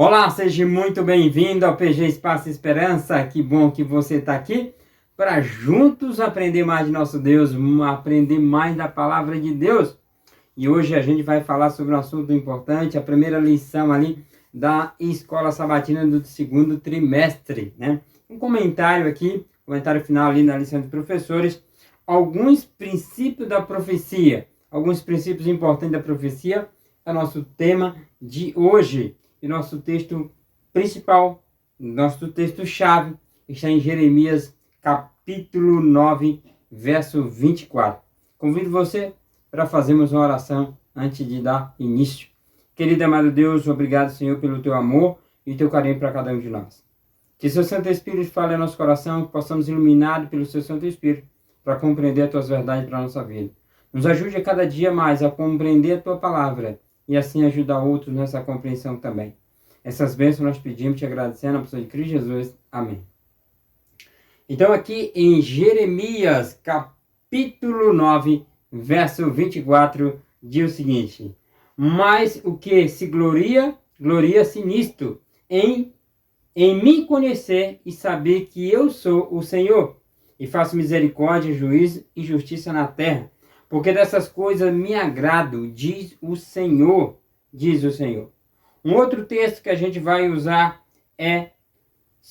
Olá, seja muito bem-vindo ao PG Espaço Esperança. Que bom que você está aqui para juntos aprender mais de nosso Deus, aprender mais da palavra de Deus. E hoje a gente vai falar sobre um assunto importante, a primeira lição ali da Escola Sabatina do segundo trimestre, né? Um comentário aqui, comentário final ali na lição de professores, alguns princípios da profecia, alguns princípios importantes da profecia, é o nosso tema de hoje. E nosso texto principal, nosso texto-chave, está em Jeremias, capítulo 9, verso 24. Convido você para fazermos uma oração antes de dar início. Querido amado Deus, obrigado, Senhor, pelo teu amor e teu carinho para cada um de nós. Que seu Santo Espírito fale ao nosso coração, que possamos iluminados pelo seu Santo Espírito para compreender as tuas verdades para a nossa vida. Nos ajude a cada dia mais a compreender a tua palavra e assim ajudar outros nessa compreensão também. Essas bênçãos nós pedimos te agradecendo na pessoa de Cristo Jesus. Amém. Então aqui em Jeremias, capítulo 9, verso 24, diz o seguinte: mas o que se gloria-se nisto, em me conhecer e saber que eu sou o Senhor, e faço misericórdia, juízo e justiça na terra, porque dessas coisas me agrado, diz o Senhor, diz o Senhor. Um outro texto que a gente vai usar é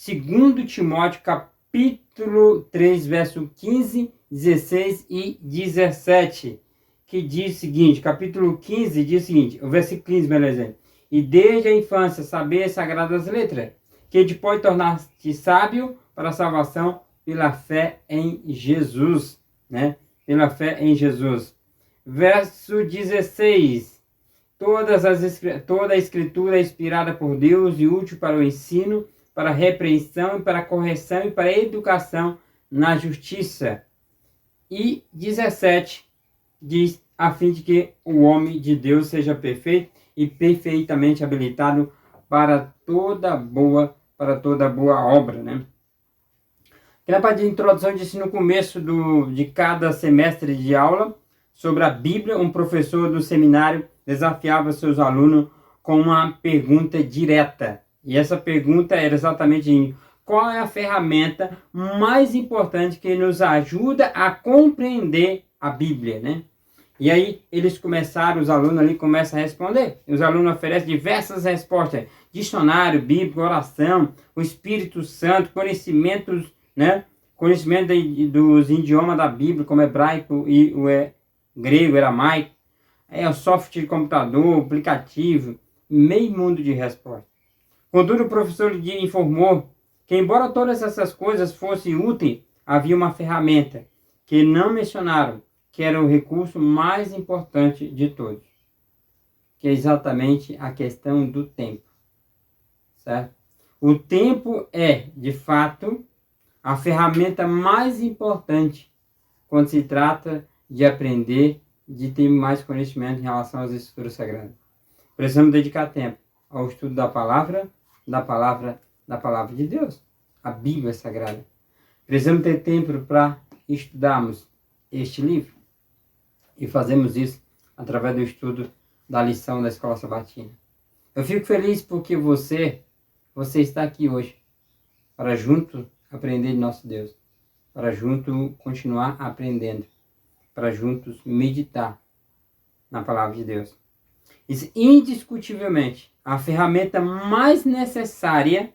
2 Timóteo, capítulo 3, verso 15, 16 e 17, que diz o seguinte, capítulo 15 diz o seguinte, o versículo 15, melhor dizendo, e desde a infância saber as sagradas letras, que te pode tornar-te sábio para a salvação pela fé em Jesus, né? Pela fé em Jesus. Verso 16, toda a escritura é inspirada por Deus e útil para o ensino, para a repreensão, para a correção e para a educação na justiça. E 17 diz, a fim de que o homem de Deus seja perfeito e perfeitamente habilitado para toda boa obra, né? Na parte de introdução, disse no começo de cada semestre de aula sobre a Bíblia, um professor do seminário desafiava seus alunos com uma pergunta direta. E essa pergunta era exatamente: qual é a ferramenta mais importante que nos ajuda a compreender a Bíblia, né? E aí os alunos ali começam a responder. Os alunos oferecem diversas respostas: dicionário, bíblico, oração, o Espírito Santo, conhecimentos, né? Conhecimento dos idiomas da Bíblia, como hebraico e o grego, aramaico, o software de computador, aplicativo, meio mundo de respostas. Contudo, o professor lhe informou que, embora todas essas coisas fossem úteis, havia uma ferramenta que não mencionaram, que era o recurso mais importante de todos, que é exatamente a questão do tempo, certo? O tempo é, de fato, a ferramenta mais importante quando se trata de aprender, de ter mais conhecimento em relação às Escrituras Sagradas. Precisamos dedicar tempo ao estudo da palavra de Deus, a Bíblia Sagrada. Precisamos ter tempo para estudarmos este livro. E fazemos isso através do estudo da lição da Escola Sabatina. Eu fico feliz porque você está aqui hoje para junto aprender de nosso Deus, para junto continuar aprendendo, para juntos meditar na palavra de Deus. Isso, indiscutivelmente, a ferramenta mais necessária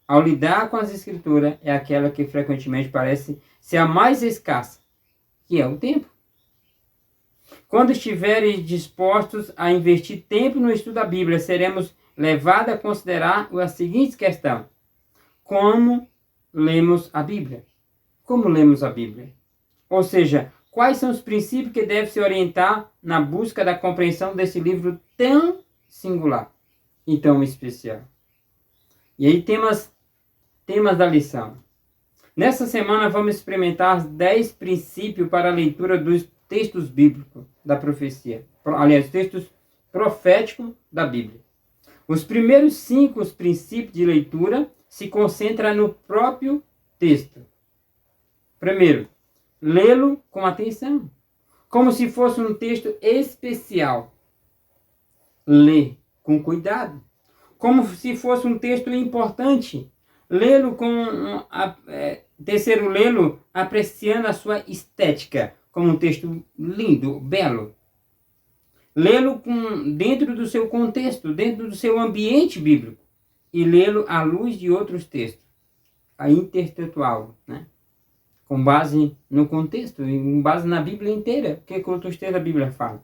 ao lidar com as Escrituras é aquela que frequentemente parece ser a mais escassa, que é o tempo. Quando estiverem dispostos a investir tempo no estudo da Bíblia, seremos levados a considerar a seguinte questão: como lemos a Bíblia? Como lemos a Bíblia? Ou seja, quais são os princípios que devem se orientar na busca da compreensão desse livro tão singular e tão especial? E aí, temas da lição. Nessa semana vamos experimentar 10 princípios para a leitura dos textos bíblicos da profecia. Aliás, textos proféticos da Bíblia. Os primeiros 5 princípios de leitura se concentram no próprio texto. Primeiro, lê-lo com atenção, como se fosse um texto especial. Lê com cuidado. como se fosse um texto importante. Lê-lo terceiro, lê-lo apreciando a sua estética, como um texto lindo, belo. Lê-lo dentro do seu contexto, dentro do seu ambiente bíblico. E lê-lo à luz de outros textos, a intertextual, né? Com base no contexto, com base na Bíblia inteira, o que outros textos da Bíblia falam.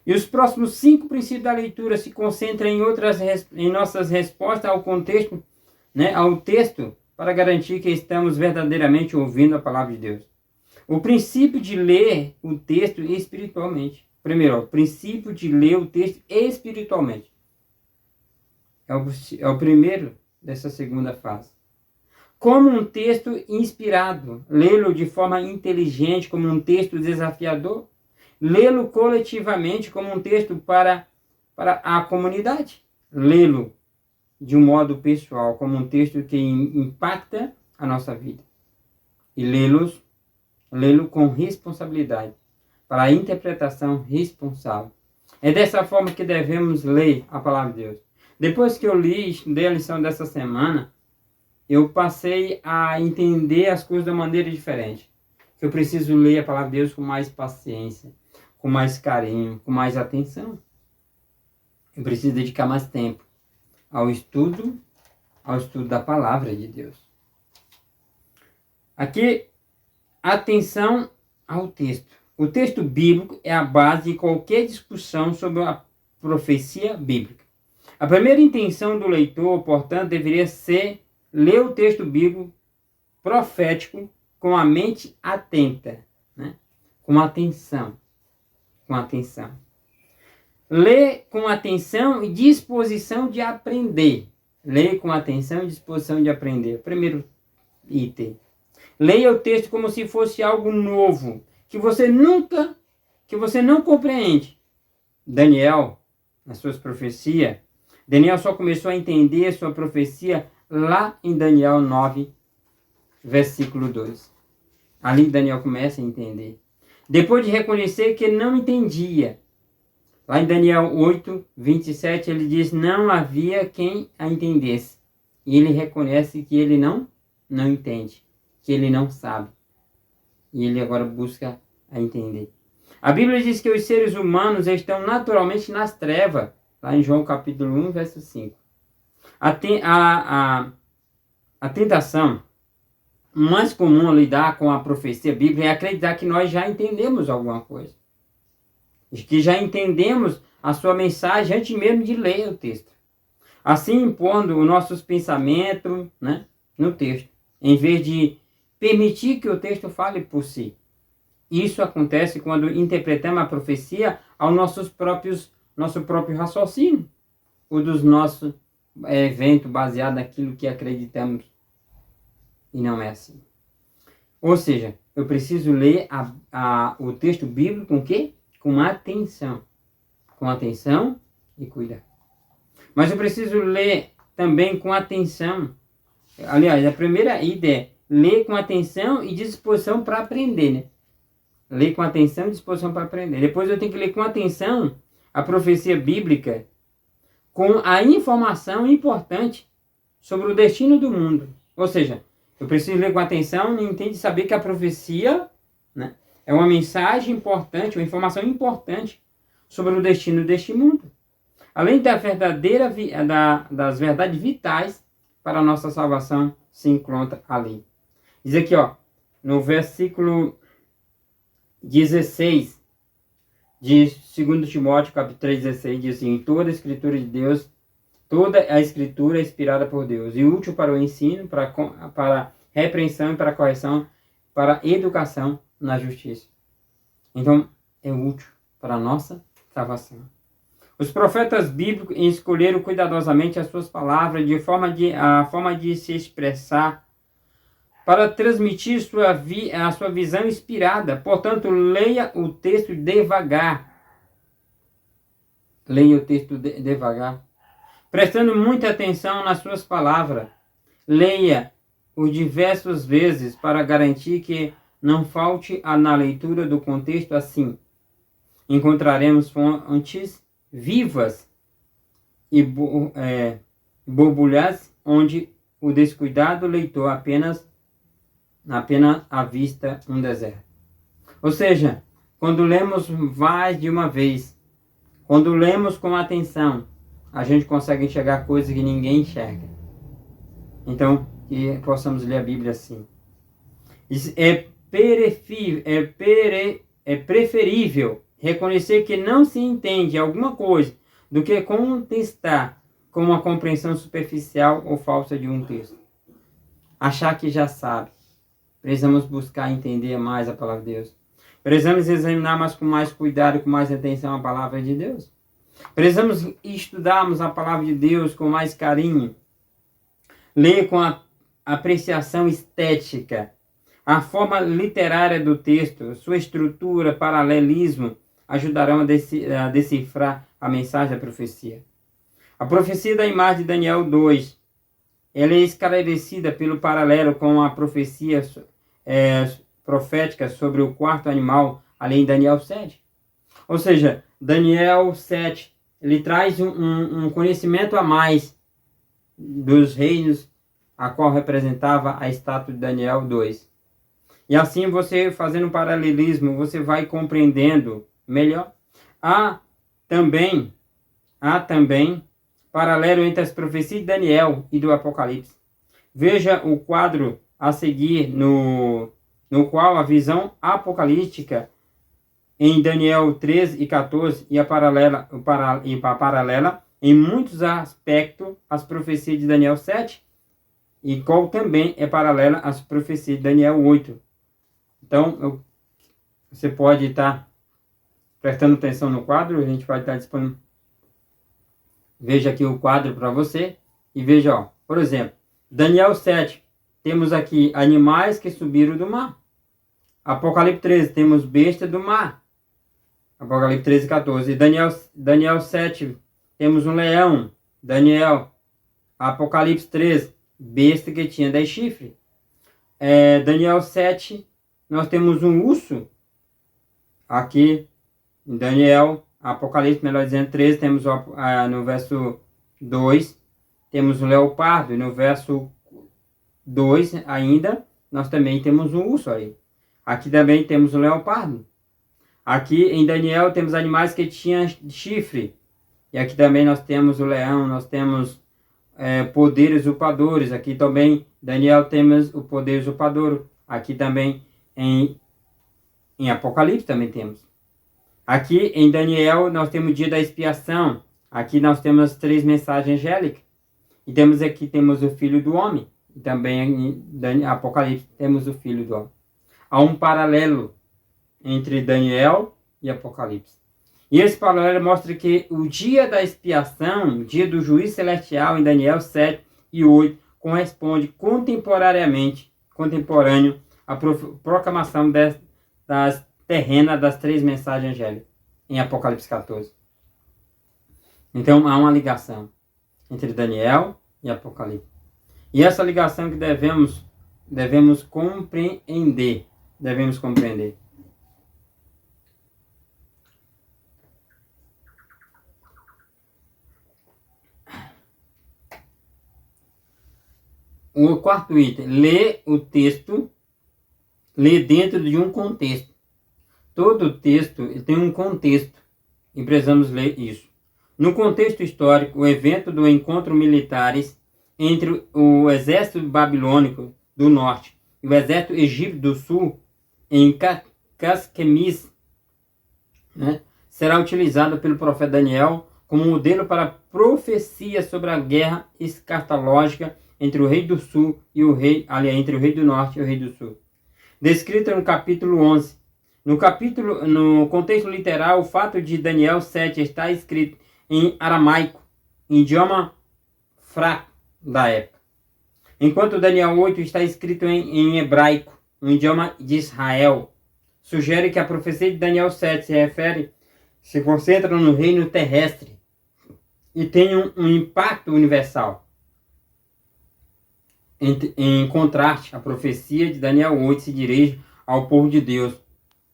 E os próximos 5 princípios da leitura se concentram em nossas respostas ao contexto, né, ao texto, para garantir que estamos verdadeiramente ouvindo a palavra de Deus. O princípio de ler o texto espiritualmente. Primeiro, o princípio de ler o texto espiritualmente. É o primeiro dessa segunda fase. Como um texto inspirado, lê-lo de forma inteligente, como um texto desafiador, lê-lo coletivamente como um texto para a comunidade, lê-lo de um modo pessoal, como um texto que impacta a nossa vida, e lê-lo com responsabilidade, para a interpretação responsável. É dessa forma que devemos ler a palavra de Deus. Depois que eu estudei a lição dessa semana, eu passei a entender as coisas de uma maneira diferente. Eu preciso ler a palavra de Deus com mais paciência, com mais carinho, com mais atenção. Eu preciso dedicar mais tempo ao estudo da palavra de Deus. Aqui, atenção ao texto. O texto bíblico é a base de qualquer discussão sobre a profecia bíblica. A primeira intenção do leitor, portanto, deveria ser ler o texto bíblico profético com a mente atenta, né? Com atenção. Ler com atenção e disposição de aprender. Ler com atenção e disposição de aprender. Primeiro item. Leia o texto como se fosse algo novo, que você não compreende. Daniel, nas suas profecias, Daniel só começou a entender a sua profecia lá em Daniel 9, versículo 2. Ali Daniel começa a entender. Depois de reconhecer que não entendia. Lá em Daniel 8, 27, ele diz, não havia quem a entendesse. E ele reconhece que ele não entende, que ele não sabe. E ele agora busca a entender. A Bíblia diz que os seres humanos estão naturalmente nas trevas. Lá em João capítulo 1, verso 5. A tentação mais comum a lidar com a profecia bíblica é acreditar que nós já entendemos alguma coisa. Que já entendemos a sua mensagem antes mesmo de ler o texto. Assim impondo os nossos pensamentos, né, no texto, em vez de permitir que o texto fale por si. Isso acontece quando interpretamos a profecia ao nosso próprio raciocínio, ou dos nossos eventos baseados naquilo que acreditamos. E não é assim. Ou seja, eu preciso ler o texto bíblico com o quê? Com atenção. Com atenção e cuidado. Mas eu preciso ler também com atenção. Aliás, a primeira ideia é ler com atenção e disposição para aprender, né? Ler com atenção e disposição para aprender. Depois eu tenho que ler com atenção a profecia bíblica com a informação importante sobre o destino do mundo. Ou seja, eu preciso ler com atenção e entender, saber que a profecia, né, é uma mensagem importante, uma informação importante sobre o destino deste mundo. Além das verdades vitais para a nossa salvação se encontra ali. Diz aqui, no versículo 16 de 2 Timóteo, capítulo 3, 16, diz assim, toda a escritura de Deus, toda a escritura é inspirada por Deus e útil para o ensino, para repreensão e para correção, para educação na justiça. Então, é útil para a nossa salvação. Os profetas bíblicos escolheram cuidadosamente as suas palavras, a forma de se expressar, para transmitir a sua visão inspirada. Portanto, leia o texto devagar. Leia o texto devagar. Prestando muita atenção nas suas palavras. Leia-o diversas vezes para garantir que não falte na leitura do contexto assim. Encontraremos fontes vivas e borbulhas, onde o descuidado leitor apenas avista um deserto. Ou seja, quando lemos mais de uma vez, quando lemos com atenção, a gente consegue enxergar coisas que ninguém enxerga. Então, que possamos ler a Bíblia assim. É preferível reconhecer que não se entende alguma coisa do que contestar com uma compreensão superficial ou falsa de um texto. Achar que já sabe. Precisamos buscar entender mais a palavra de Deus. Precisamos examinar com mais cuidado, com mais atenção a palavra de Deus. Precisamos estudarmos a palavra de Deus com mais carinho. Ler com a apreciação estética. A forma literária do texto, sua estrutura, paralelismo, ajudarão a decifrar a mensagem da profecia. A profecia da imagem de Daniel 2, ela é esclarecida pelo paralelo com a profecia profética sobre o quarto animal, além de Daniel 7. Ou seja, Daniel 7, ele traz um conhecimento a mais dos reinos, a qual representava a estátua de Daniel 2. E assim você, fazendo um paralelismo, você vai compreendendo melhor. Há também paralelo entre as profecias de Daniel e do Apocalipse. Veja o quadro a seguir, no qual a visão apocalíptica em Daniel 13 e 14 e a paralela em muitos aspectos às profecias de Daniel 7, e qual também é paralela às profecias de Daniel 8. Então, você pode estar prestando atenção no quadro, a gente vai estar disponível. Veja aqui o quadro para você e veja, ó, por exemplo, Daniel 7, temos aqui animais que subiram do mar. Apocalipse 13, temos besta do mar. Apocalipse 13, 14. Daniel 7, temos um leão. Apocalipse 13, besta que tinha 10 chifres. Daniel 7, nós temos um urso. Aqui, em Daniel, Apocalipse, melhor dizendo, 13, temos no verso 2, temos o leopardo. E no verso 2 ainda, nós também temos um urso aí. Aqui também temos o leopardo. Aqui em Daniel temos animais que tinham chifre. E aqui também nós temos o leão, nós temos poderes usurpadores. Aqui também, Daniel, temos o poder usurpador. Aqui também em Apocalipse também temos. Aqui em Daniel nós temos o dia da expiação. Aqui nós temos as 3 mensagens angélicas. E temos o Filho do Homem. E também em Apocalipse temos o Filho do Homem. Há um paralelo entre Daniel e Apocalipse. E esse paralelo mostra que o dia da expiação, o dia do juízo celestial em Daniel 7 e 8, corresponde contemporâneo à proclamação das terrenas das 3 mensagens angélicas em Apocalipse 14. Então há uma ligação entre Daniel e Apocalipse. E essa ligação que devemos compreender. O quarto item, lê o texto, lê dentro de um contexto. Todo texto tem um contexto e precisamos ler isso. No contexto histórico, o evento do encontro militares entre o exército babilônico do norte e o exército egípcio do sul em Casquemis, será utilizado pelo profeta Daniel como modelo para profecia sobre a guerra escatológica entre o rei do sul e entre o rei do norte e o rei do sul. Descrita no capítulo 11. No contexto literal, o fato de Daniel 7 estar escrito em aramaico, idioma fraco da época, enquanto Daniel 8 está escrito em hebraico, um idioma de Israel, sugere que a profecia de Daniel 7 se concentra no reino terrestre e tem um impacto universal. Em contraste, a profecia de Daniel 8 se dirige ao povo de Deus,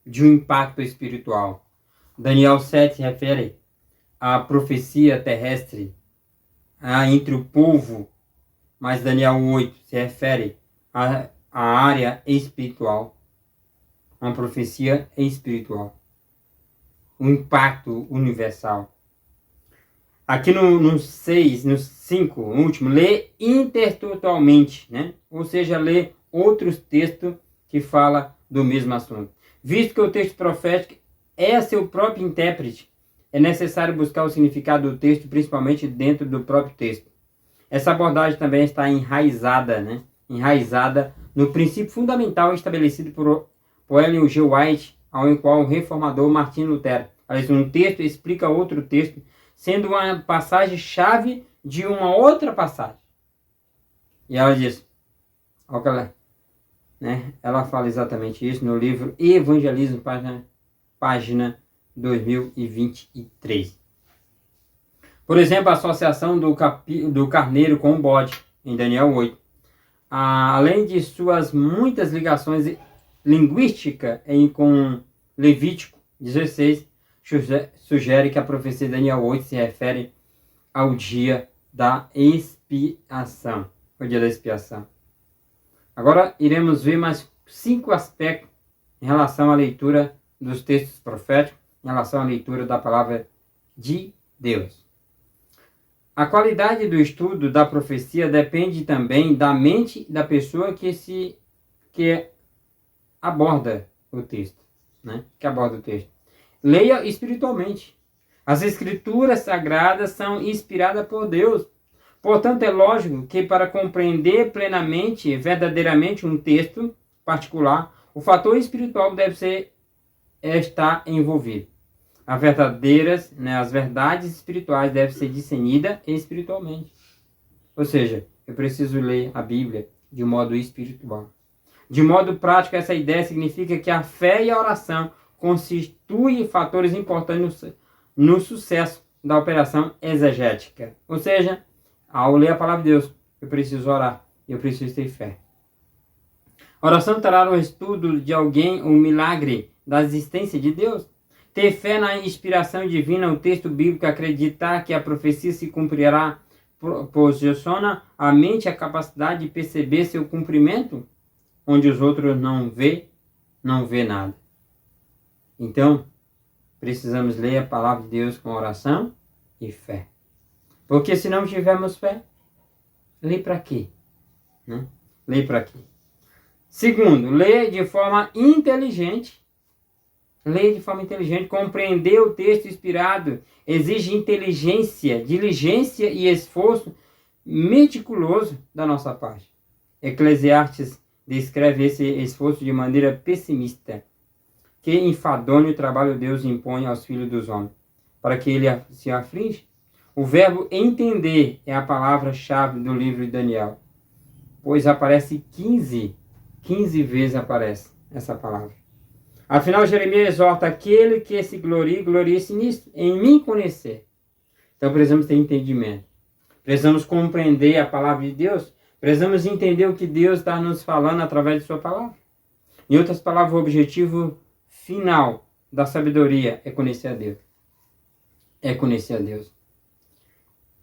de um impacto espiritual. Daniel 7 se refere à profecia terrestre, entre o povo, mas Daniel 8 se refere à área espiritual, uma profecia espiritual, um impacto universal. Aqui no 6, no 5, no último, lê intertextualmente, né? Ou seja, lê outros textos que falam do mesmo assunto. Visto que o texto profético é seu próprio intérprete, é necessário buscar o significado do texto, principalmente dentro do próprio texto. Essa abordagem também está enraizada, né? Enraizada no princípio fundamental estabelecido por Ellen G. White, ao qual o reformador Martinho Lutero. Aliás, um texto explica outro texto, sendo uma passagem-chave de uma outra passagem. E ela diz, ela fala exatamente isso no livro Evangelismo, página 2023. Por exemplo, a associação do carneiro com o bode, em Daniel 8. Além de suas muitas ligações linguísticas com Levítico 16, sugere que a profecia de Daniel 8 se refere ao dia da expiação. O dia da expiação. Agora iremos ver mais 5 aspectos em relação à leitura dos textos proféticos, em relação à leitura da palavra de Deus. A qualidade do estudo da profecia depende também da mente da pessoa que aborda o texto, né? Que aborda o texto. Leia espiritualmente. As escrituras sagradas são inspiradas por Deus. Portanto, é lógico que para compreender plenamente, verdadeiramente um texto particular, o fator espiritual deve estar envolvido. As verdades espirituais devem ser discernidas espiritualmente. Ou seja, eu preciso ler a Bíblia de modo espiritual. De modo prático, essa ideia significa que a fé e a oração constituem fatores importantes no sucesso da operação exegética. Ou seja, ao ler a palavra de Deus, eu preciso orar, eu preciso ter fé. A oração trará no estudo de alguém o milagre da existência de Deus. Ter fé na inspiração divina, o texto bíblico, acreditar que a profecia se cumprirá, posiciona a mente a capacidade de perceber seu cumprimento, onde os outros não vê nada. Então, precisamos ler a palavra de Deus com oração e fé. Porque se não tivermos fé, lê para quê? Né? Lê para quê? Segundo, lê de forma inteligente. Lê de forma inteligente. Compreender o texto inspirado exige inteligência, diligência e esforço meticuloso da nossa parte. Eclesiastes descreve esse esforço de maneira pessimista. Que enfadonho trabalho Deus impõe aos filhos dos homens, para que ele se aflige. O verbo entender é a palavra-chave do livro de Daniel, pois aparece 15 vezes aparece essa palavra. Afinal, Jeremias exorta aquele que se glorie-se nisso, em mim conhecer. Então precisamos ter entendimento. Precisamos compreender a palavra de Deus. Precisamos entender o que Deus está nos falando através de sua palavra. Em outras palavras, o objetivo final da sabedoria é conhecer a Deus. É conhecer a Deus.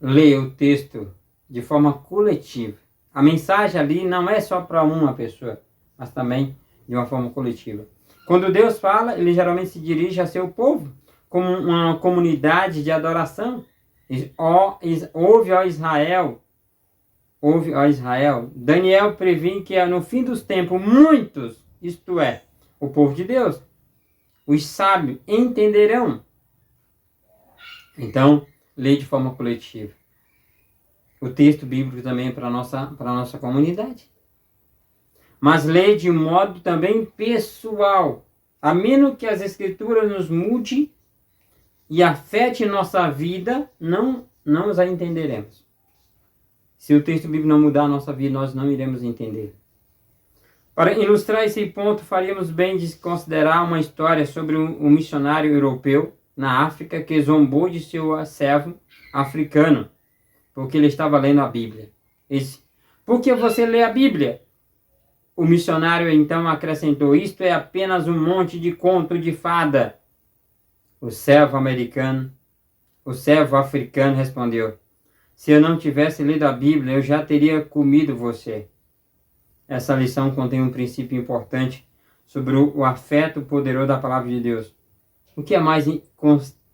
Leia o texto de forma coletiva. A mensagem ali não é só para uma pessoa, mas também de uma forma coletiva. Quando Deus fala, ele geralmente se dirige a seu povo, como uma comunidade de adoração. Ouve, ó Israel. Daniel previne que no fim dos tempos, muitos, isto é, o povo de Deus, os sábios, entenderão. Então, lê de forma coletiva. O texto bíblico também é para a nossa comunidade. Mas lê de modo também pessoal. A menos que as escrituras nos mude e afete nossa vida, não os entenderemos. Se o texto bíblico não mudar a nossa vida, nós não iremos entender. Para ilustrar esse ponto, faríamos bem de considerar uma história sobre um missionário europeu na África que zombou de seu servo africano, porque ele estava lendo a Bíblia. Por que você lê a Bíblia? O missionário então acrescentou, isto é apenas um monte de conto de fada. O servo africano respondeu, Se eu não tivesse lido a Bíblia, eu já teria comido você. Essa lição contém um princípio importante sobre o afeto poderoso da palavra de Deus. O que é mais...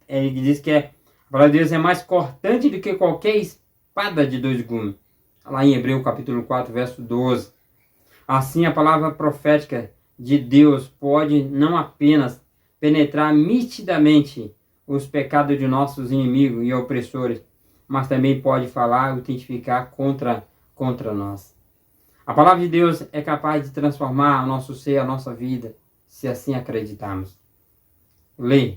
Ele diz que a palavra de Deus é mais cortante do que qualquer espada de dois gumes. Lá em Hebreus capítulo 4, verso 12. Assim, a palavra profética de Deus pode não apenas penetrar nitidamente os pecados de nossos inimigos e opressores, mas também pode falar e testificar contra nós. A palavra de Deus é capaz de transformar o nosso ser, a nossa vida, se assim acreditarmos. Lê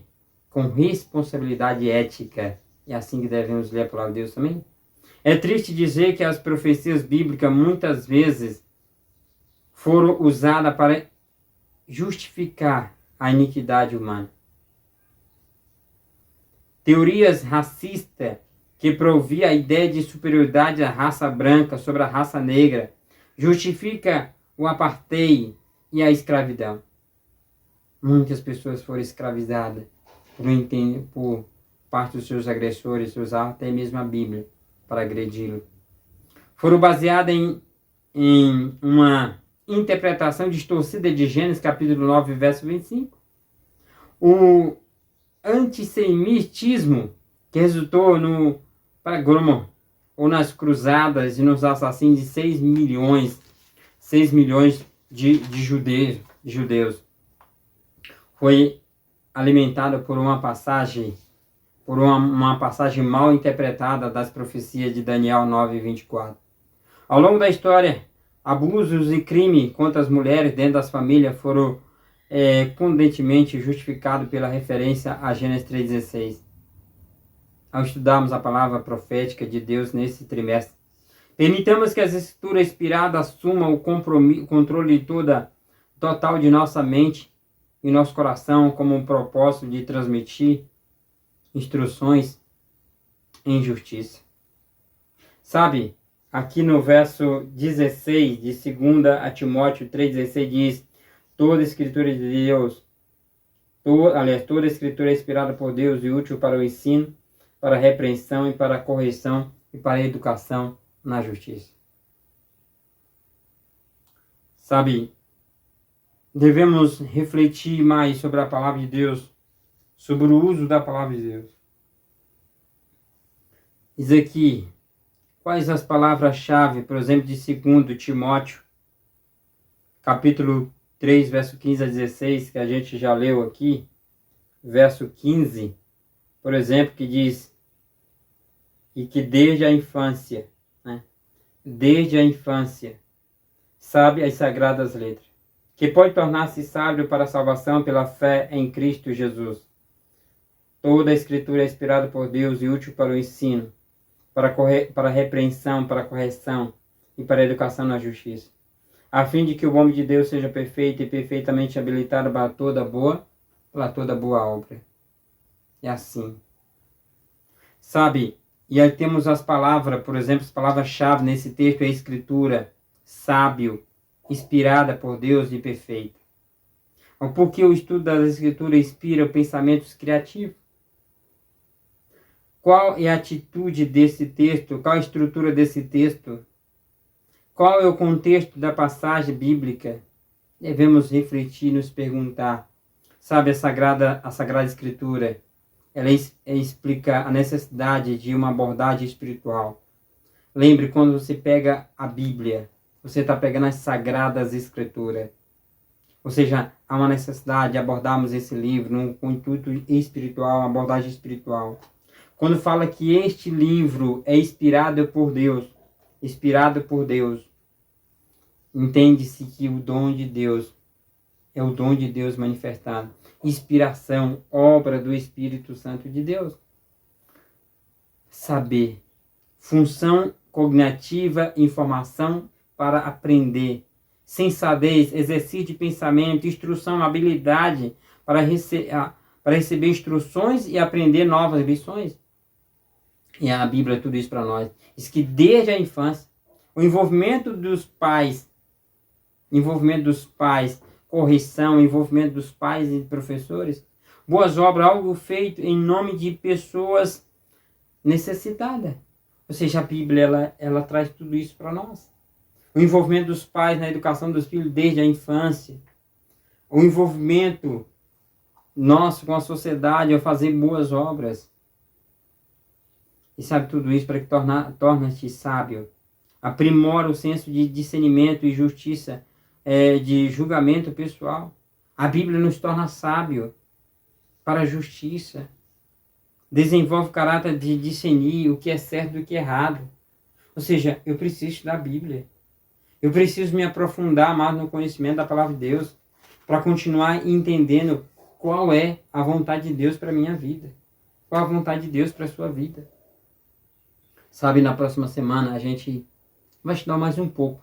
com responsabilidade ética. É assim que devemos ler a palavra de Deus também. É triste dizer que as profecias bíblicas muitas vezes foram usadas para justificar a iniquidade humana. Teorias racistas que proviam a ideia de superioridade da raça branca sobre a raça negra justifica o apartheid e a escravidão. Muitas pessoas foram escravizadas por parte dos seus agressores, usavam até mesmo a Bíblia para agredi-lo. Foram baseadas em uma interpretação distorcida de Gênesis capítulo 9, verso 25. O antissemitismo que resultou no pogrom ou nas cruzadas e nos assassinos de 6 milhões de judeus foi alimentado por uma passagem mal interpretada das profecias de Daniel 9, 24. Ao longo da história, abusos e crime contra as mulheres dentro das famílias foram condentemente justificados pela referência a Gênesis 3,16. Ao estudarmos a palavra profética de Deus nesse trimestre, permitamos que as escrituras inspiradas assumam o controle total de nossa mente e nosso coração como um propósito de transmitir instruções em justiça. Sabe, aqui no verso 16 de 2 a Timóteo 3,16 diz: toda escritura de Deus, toda escritura é inspirada por Deus e útil para o ensino, para a repreensão e para a correção e para a educação na justiça. Sabe, devemos refletir mais sobre a palavra de Deus, sobre o uso da palavra de Deus. Diz aqui, quais as palavras-chave, por exemplo, de 2 Timóteo, capítulo 3, verso 15 a 16, que a gente já leu aqui, verso 15, por exemplo, que diz, e que desde a infância, sabe as sagradas letras, que pode tornar-se sábio para a salvação pela fé em Cristo Jesus. Toda a escritura é inspirada por Deus e útil para o ensino, para a repreensão, para a correção e para a educação na justiça, a fim de que o homem de Deus seja perfeito e perfeitamente habilitado para toda boa obra. É assim. Sabe, e aí temos as palavras, por exemplo, as palavras-chave nesse texto é a escritura, sábio, inspirada por Deus e perfeita. Porque o estudo das escrituras inspira pensamentos criativos. Qual é a atitude desse texto? Qual a estrutura desse texto? Qual é o contexto da passagem bíblica? Devemos refletir e nos perguntar. Sabe, a Sagrada Escritura, ela explica a necessidade de uma abordagem espiritual. Lembre, quando você pega a Bíblia, você está pegando as Sagradas Escrituras. Ou seja, há uma necessidade de abordarmos esse livro com um intuito espiritual, uma abordagem espiritual. Quando fala que este livro é inspirado por Deus, entende-se que o dom de Deus é o dom de Deus manifestado. Inspiração, obra do Espírito Santo de Deus. Saber, função cognitiva, informação para aprender. Sensatez, exercício de pensamento, instrução, habilidade para receber instruções e aprender novas lições. E a Bíblia é tudo isso para nós. Diz que desde a infância, o envolvimento dos pais, correção, envolvimento dos pais e professores, boas obras, algo feito em nome de pessoas necessitadas. Ou seja, a Bíblia, ela traz tudo isso para nós. O envolvimento dos pais na educação dos filhos desde a infância. O envolvimento nosso com a sociedade ao fazer boas obras. E sabe tudo isso para que torna-te sábio. Aprimora o senso de discernimento e justiça, de julgamento pessoal. A Bíblia nos torna sábio para a justiça. Desenvolve o caráter de discernir o que é certo e o que é errado. Ou seja, eu preciso estudar a Bíblia. Eu preciso me aprofundar mais no conhecimento da palavra de Deus para continuar entendendo qual é a vontade de Deus para a minha vida. Qual a vontade de Deus para a sua vida. Sabe, na próxima semana a gente vai estudar mais um pouco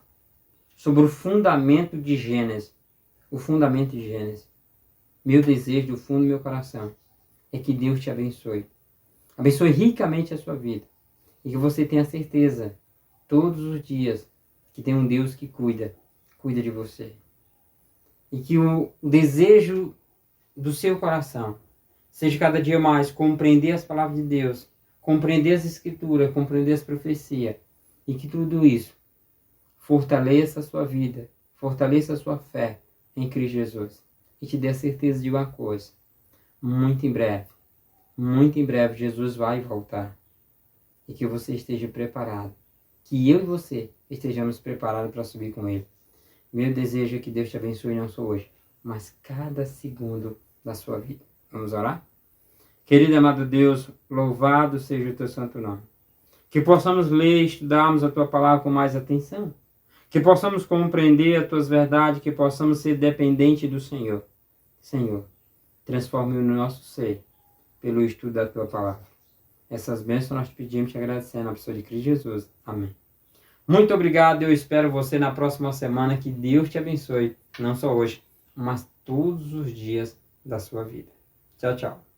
sobre o fundamento de Gênesis. O fundamento de Gênesis. Meu desejo do fundo do meu coração é que Deus te abençoe. Abençoe ricamente a sua vida. E que você tenha certeza, todos os dias, que tem um Deus que cuida de você. E que o desejo do seu coração seja cada dia mais compreender as palavras de Deus, compreender as Escrituras, compreender as profecias. E que tudo isso fortaleça a sua vida, fortaleça a sua fé em Cristo Jesus. E te dê a certeza de uma coisa. Muito em breve Jesus vai voltar. E que você esteja preparado. Que eu e você estejamos preparados para subir com Ele. Meu desejo é que Deus te abençoe não só hoje, mas cada segundo da sua vida. Vamos orar? Querido e amado Deus, louvado seja o teu santo nome. Que possamos ler e estudarmos a tua palavra com mais atenção. Que possamos compreender as tuas verdades, que possamos ser dependentes do Senhor. Senhor, transforme o nosso ser pelo estudo da tua palavra. Essas bênçãos nós te pedimos e te agradecendo na pessoa de Cristo Jesus. Amém. Muito obrigado, eu espero você na próxima semana. Que Deus te abençoe, não só hoje, mas todos os dias da sua vida. Tchau, tchau.